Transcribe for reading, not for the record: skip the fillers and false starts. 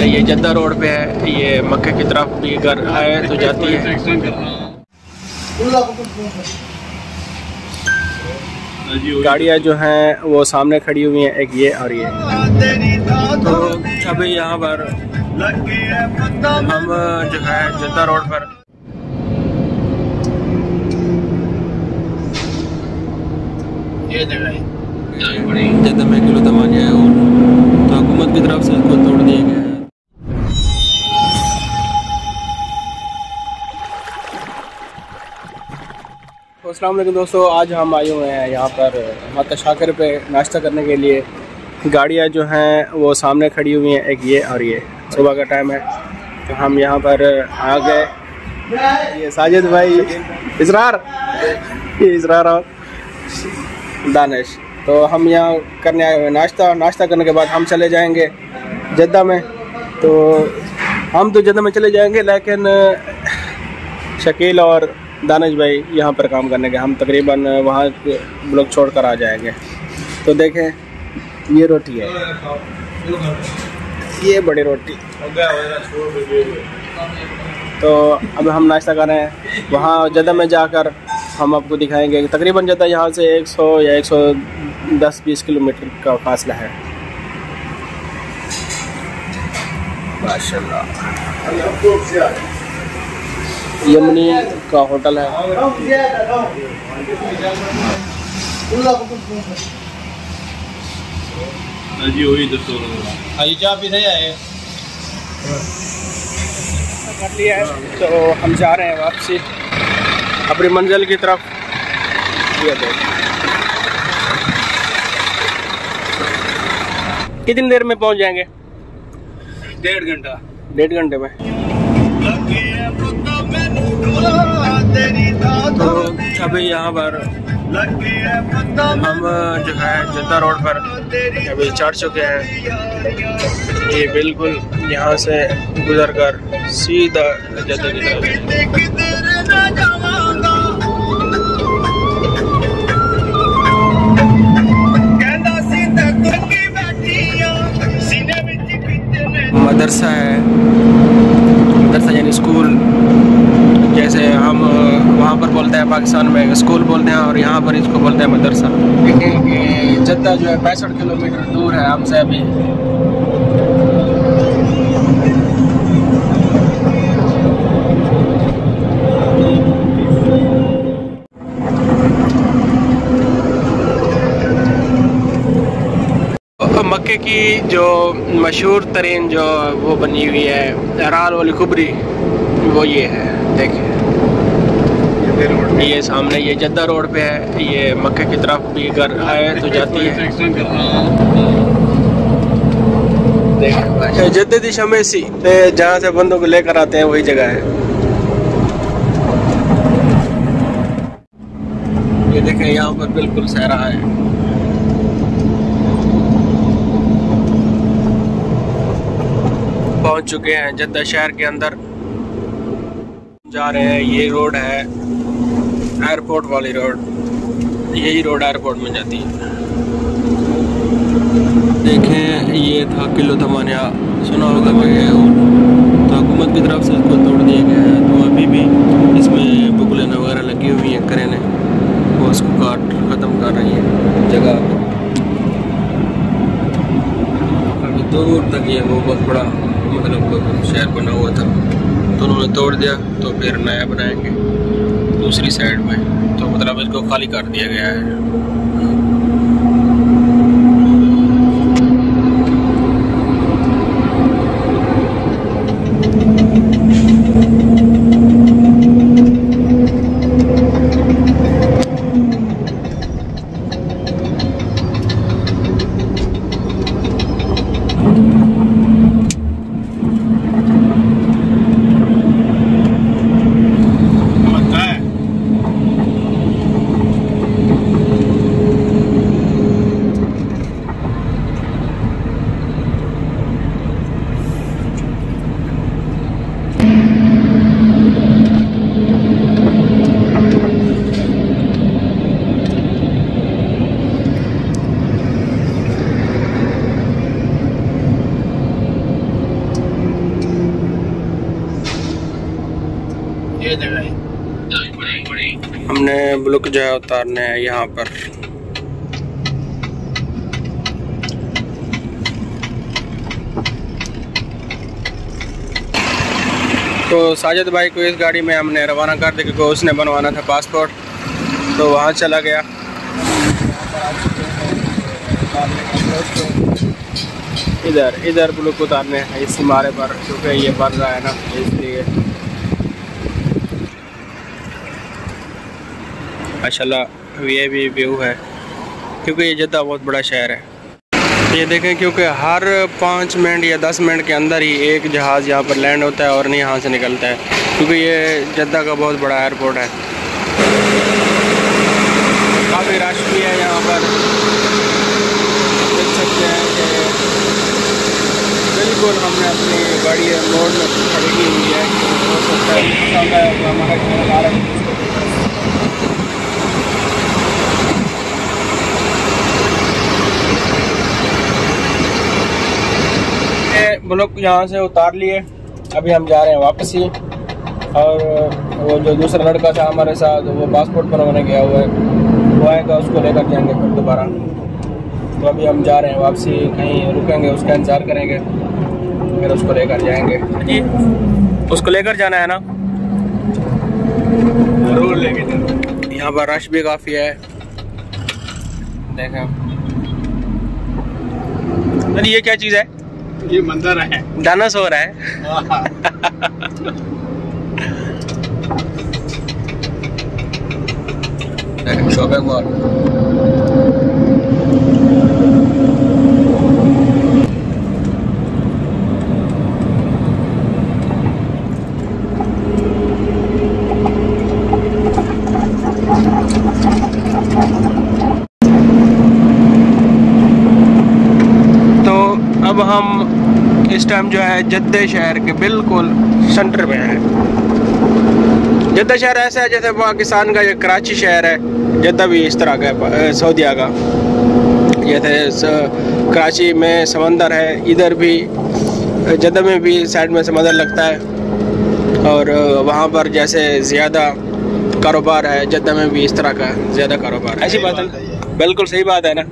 सामने ये जद्दा रोड पे है, ये मक्के की तरफ भी अगर आए तो जाती है। गाड़ियाँ जो हैं वो सामने खड़ी हुई हैं, एक ये और ये। तो अभी यहाँ पर हम जो है जद्दा रोड पर ये जगह है जद्दा में किलो तमानिया है और तो हुकूमत की तरफ से इसको तोड़ दिया गया है। अस्सलाम वालेकुम दोस्तों, आज हम आए हुए हैं यहाँ पर माता शाकिर पे नाश्ता करने के लिए। गाड़ियाँ जो हैं वो सामने खड़ी हुई हैं, एक ये और ये। सुबह का टाइम है तो हम यहाँ पर आ गए। ये साजिद भाई, इसरार और दानिश, तो हम यहाँ करने आए हुए नाश्ता करने के बाद हम चले जाएंगे जद्दा में। तो हम तो जद्दा में चले जाएंगे, लेकिन शकील और दानिश भाई यहाँ पर काम करने के, हम तकरीबन वहाँ ब्लॉक छोड़ कर आ जाएंगे। तो देखें ये रोटी है, ये बड़ी रोटी। तो अब हम नाश्ता कर रहे हैं, वहाँ जद्दा में जाकर हम आपको दिखाएंगे। तकरीबन जद्दा यहाँ से 100 या 110-20 किलोमीटर का फासला है। माशाल्लाह यमनी का होटल है। जी वही चाय पी नहीं आए कर लिया है, तो हम जा रहे हैं वापसी अपनी मंजिल की तरफ। ये कितनी देर में पहुंच जाएंगे? 1.5 घंटे में। तो अभी यहाँ पर हम जो है जद्दा रोड पर अभी चढ़ चुके हैं। ये बिल्कुल यहाँ से गुजर कर सीधा जद्दा की तरफ। मदरसा है, मदरसा यानी स्कूल, जैसे हम वहाँ पर बोलते हैं पाकिस्तान में स्कूल बोलते हैं और यहाँ पर इसको बोलते हैं मदरसा। देखिए जद्दा जो है 65 किलोमीटर दूर है हमसे अभी। मक्के की जो मशहूर तरीन जो वो बनी हुई है राल वाली कुबरी, वो ये है। देखिए ये सामने ये जद्दा रोड पे है, ये मक्के की तरफ भी अगर आए तो जाती है। देखिए जद्दी शमेसी जहाँ से बंदों को लेकर आते हैं वही जगह है। ये देखें यहाँ पर बिल्कुल सहरा है। पहुंच चुके हैं जद्दा शहर के अंदर, जा रहे हैं। ये रोड है एयरपोर्ट वाली रोड, यही रोड एयरपोर्ट में जाती है। देखें ये था किलो तमानिया, सुना होगा तो हुकूमत की तरफ से इसको तोड़ दिया गया है। तो अभी भी इसमें बुकलें वगैरह लगी हुई हैं, करें वो उसको काट ख़त्म कर रही है जगह। अभी दूर तक ये वो बहुत बड़ा मतलब शहर बना हुआ था, तो उन्होंने तोड़ दिया, तो फिर नया बनाएंगे दूसरी साइड में। तो मतलब इसको खाली कर दिया गया है। बढ़िया जगह है। हमने ब्लॉक जो है उतारने हैं यहाँ पर। तो साजिद भाई को इस गाड़ी में हमने रवाना कर दिया क्योंकि उसने बनवाना था पासपोर्ट, तो वहाँ चला गया। इधर ब्लॉक उतारने हैं इस सिमारे पर, क्योंकि ये बन रहा है ना, इसलिए। माशाल्लाह ये भी व्यू है, क्योंकि ये जद्दा बहुत बड़ा शहर है। ये देखें, क्योंकि हर 5 मिनट या 10 मिनट के अंदर ही एक जहाज़ यहाँ पर लैंड होता है और नहीं यहाँ से निकलता है, क्योंकि ये जद्दा का बहुत बड़ा एयरपोर्ट है। काफ़ी रश भी है यहाँ पर, देख सकते हैं कि बिल्कुल हमने अपनी गाड़ी मोड़ में खड़ी की हुई है। हो सकता है हमारा ख्याल आ रहा है। ब्लॉक यहाँ से उतार लिए, अभी हम जा रहे हैं वापसी। और वो जो दूसरा लड़का था हमारे साथ, वो पासपोर्ट बनवाने गया हुआ है, वो आएगा, उसको लेकर जाएंगे फिर दोबारा। तो अभी हम जा रहे हैं वापसी, कहीं रुकेंगे, उसका इंतज़ार करेंगे, फिर उसको लेकर जाएंगे। जी, उसको लेकर जाना है ना, जरूर लेके जाना। यहाँ पर रश भी काफ़ी है, देखें। अरे ये क्या चीज़ है? ये मंदिर है, डायनासोर है। Shopping mall. तो अब हम इस टाइम जो है जद्दा शहर के बिल्कुल सेंटर में है। जद्दा शहर ऐसा है जैसे पाकिस्तान का ये कराची शहर है, जद्दा भी इस तरह का है सऊदीया का। जैसे कराची में समंदर है, इधर भी जद्दा में भी साइड में समंदर लगता है, और वहाँ पर जैसे ज़्यादा कारोबार है, जद्दा में भी इस तरह का ज़्यादा कारोबार है। ऐसी बात है, बिल्कुल सही बात है ना।